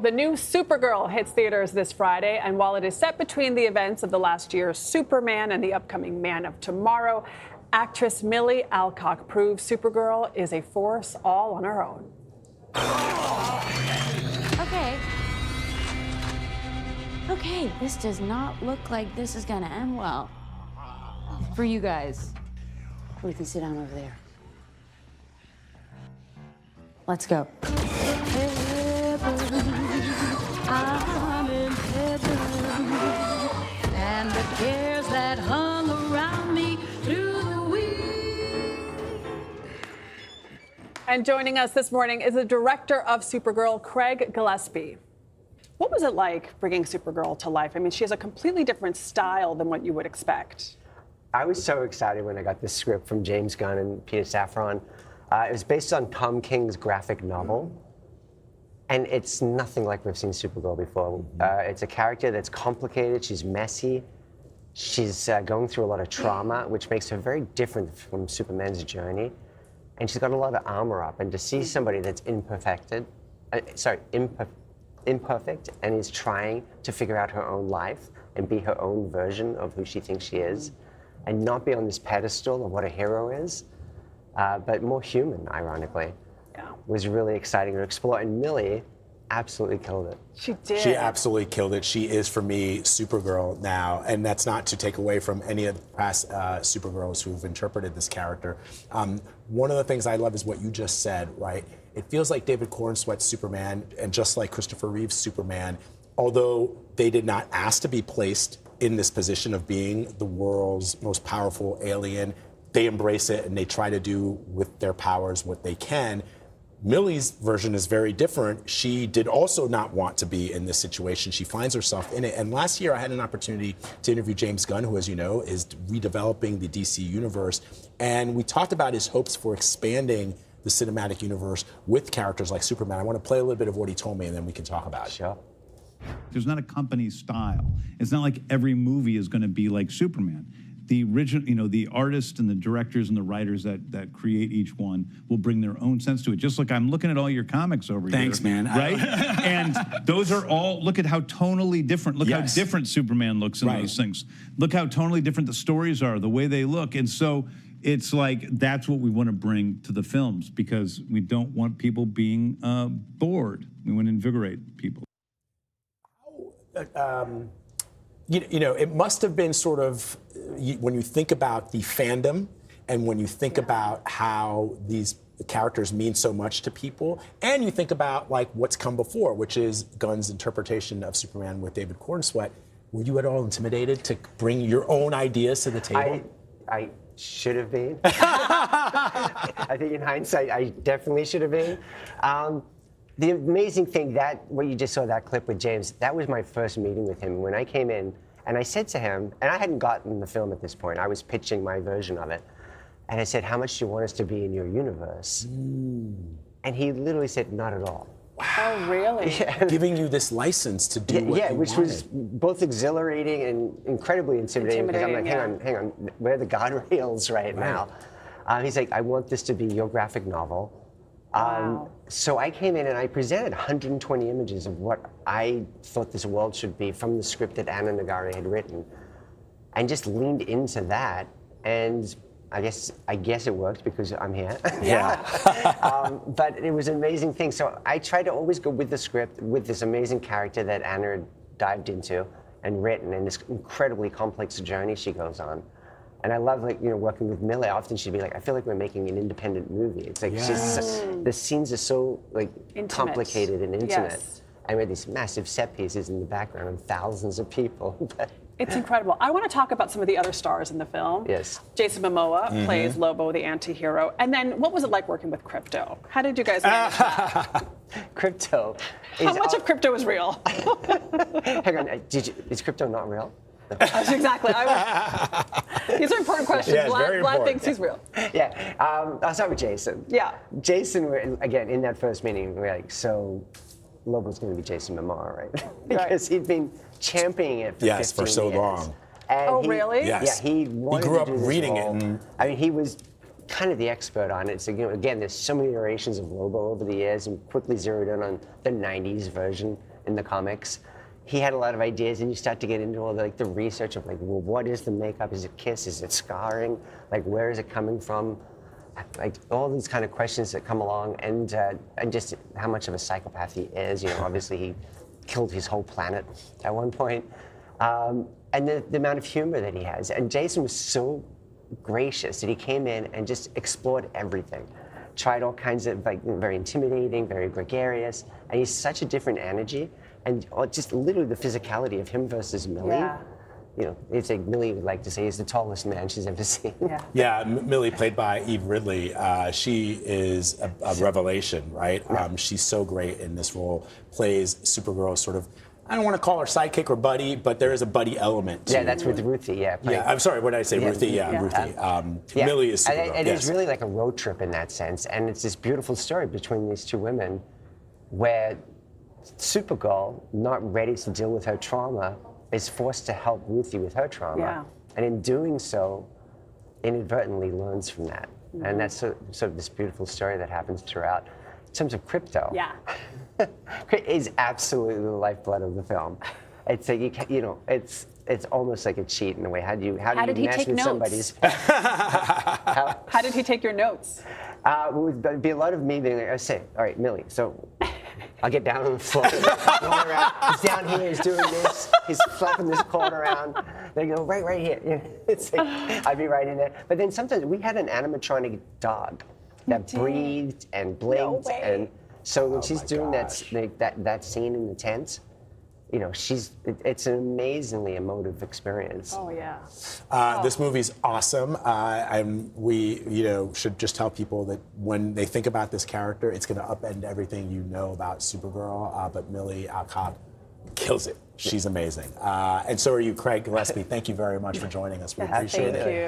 The new Supergirl hits theaters this Friday, and while it is set between the events of the last year's Superman and the upcoming Man of Tomorrow, actress Millie Alcock proves Supergirl is a force all on her own. Okay, this does not look like this is gonna end well for you guys. We can sit down over there. Let's go. I'm in heaven, and the cares that hung around me through the week. And joining us this morning is the director of Supergirl, Craig Gillespie. What was it like bringing Supergirl to life? I mean, she has a completely different style than what you would expect. I was so excited when I got this script from James Gunn and Peter Safran. It was based on Tom King's graphic novel. And it's nothing like we've seen Supergirl before. It's a character that's complicated, she's messy, she's going through a lot of trauma, which makes her very different from Superman's journey. And she's got a lot of armor up, and to see somebody that's imperfect and is trying to figure out her own life and be her own version of who she thinks she is, and not be on this pedestal of what a hero is, but more human, ironically. Was really exciting to explore, and Millie absolutely killed it. She did. She absolutely killed it. She is, for me, Supergirl now, and that's not to take away from any of the past Supergirls who've interpreted this character. One of the things I love is what you just said, right? It feels like David Cornsweet's Superman, and just like Christopher Reeve's Superman, although they did not ask to be placed in this position of being the world's most powerful alien, they embrace it and they try to do with their powers what they can. Millie's version is very different. She did also not want to be in this situation. She finds herself in it. And last year I had an opportunity to interview James Gunn, who, as you know, is redeveloping the DC universe. And we talked about his hopes for expanding the cinematic universe with characters like Superman. I want to play a little bit of what he told me, and then we can talk about it. Sure. There's not a company style. It's not like every movie is going to be like Superman. The original, you know, the artists and the directors and the writers that create each one will bring their own sense to it. Just like I'm looking at all your comics over here. Thanks, man. Right? And those are all, look at how tonally different. Look how different Superman looks in those things. Look how tonally different the stories are, the way they look. And so it's like, that's what we want to bring to the films, because we don't want people being bored. We want to invigorate people. You know, it must have been sort of, when you think about the fandom and when you think about how these characters mean so much to people, and you think about like what's come before, which is Gunn's interpretation of Superman with David Cornsweet, were you at all intimidated to bring your own ideas to the table? I should have been. I think in hindsight, I definitely should have been. The amazing thing, what you just saw, that clip with James, that was my first meeting with him. When I came in, and I said to him, and I hadn't gotten the film at this point, I was pitching my version of it, and I said, how much do you want us to be in your universe? And he literally said, not at all. Wow. Oh, really? Yeah. Giving you this license to do what you which wanted. was both exhilarating and incredibly intimidating, because I'm like, hang on, where are the guardrails right now? He's like, I want this to be your graphic novel. Wow. So I came in and I presented 120 images of what I thought this world should be from the script that Anna Nagari had written, and just leaned into that. And I guess it worked because I'm here. Yeah. But it was an amazing thing. So I tried to always go with the script, with this amazing character that Anna had dived into and written, and this incredibly complex journey she goes on. And I love, like, you know, working with Millie. Often she'd be like, I feel like we're making an independent movie. It's like, the scenes are so, like, complicated and intimate. Yes. And we had these massive set pieces in the background and thousands of people. It's incredible. I want to talk about some of the other stars in the film. Yes. Jason Momoa plays Lobo, the anti-hero. And then what was it like working with Crypto? How did you guys manage that? Crypto. How much of Crypto is real? Hang on, is Crypto not real? Exactly. These are important questions. Yeah, Vlad thinks he's real. Yeah. I'll start with Jason. Yeah. Jason, again, in that first meeting, we were like, so Lobo's going to be Jason Momoa, right? Because he'd been championing it for 15 for so years. long. And really? Yes. Yeah, he wanted grew up to do this reading role. it. And I mean, he was kind of the expert on it. So, you know, again, there's so many iterations of Lobo over the years, and quickly zeroed in on the 90s version. in the comics. He had a lot of ideas, and you start to get into all the research of well, what is the makeup? Is it kiss? Is it scarring? Where is it coming from? All these kind of questions that come along, and just how much of a psychopath he is. Obviously he killed his whole planet at one point, and the amount of humor that he has. And Jason was so gracious that he came in and just explored everything. Tried all kinds of very intimidating, very gregarious, and he's such a different energy. And just literally the physicality of him versus Millie. Yeah. It's Millie would like to say he's the tallest man she's ever seen. Yeah, Millie, played by Eve Ridley, she is a revelation, right? She's so great in this role. Plays Supergirl, sort of. I don't want to call her sidekick or buddy, but there is a buddy element to. Yeah, that's with Ruthie. Yeah. I'm sorry. What did I say? Ruthie. Yeah, Ruthie. Millie is Supergirl. And it's really like a road trip in that sense, and it's this beautiful story between these two women, where Supergirl, not ready to deal with her trauma, is forced to help Ruthie with her trauma. Yeah. And in doing so, inadvertently learns from that. Mm-hmm. And that's sort of this beautiful story that happens throughout. In terms of Crypto, is absolutely the lifeblood of the film. It's it's almost like a cheat in a way. How do you mess with somebody's? How did he take your notes? It would be a lot of me being like, I say, all right, Millie, so I'll get down on the floor, going around. He's down here, he's doing this, he's flapping this cord around. They go, right here. It's I'd be right in there. But then sometimes we had an animatronic dog that breathed and blinked. No way. And so when she's doing that scene in the tent, it's an amazingly emotive experience. Oh, yeah. This movie's awesome. We should just tell people that when they think about this character, it's going to upend everything you know about Supergirl. But Millie Alcock kills it. She's amazing. And so are you, Craig Gillespie. Thank you very much for joining us. We appreciate it. Thank you.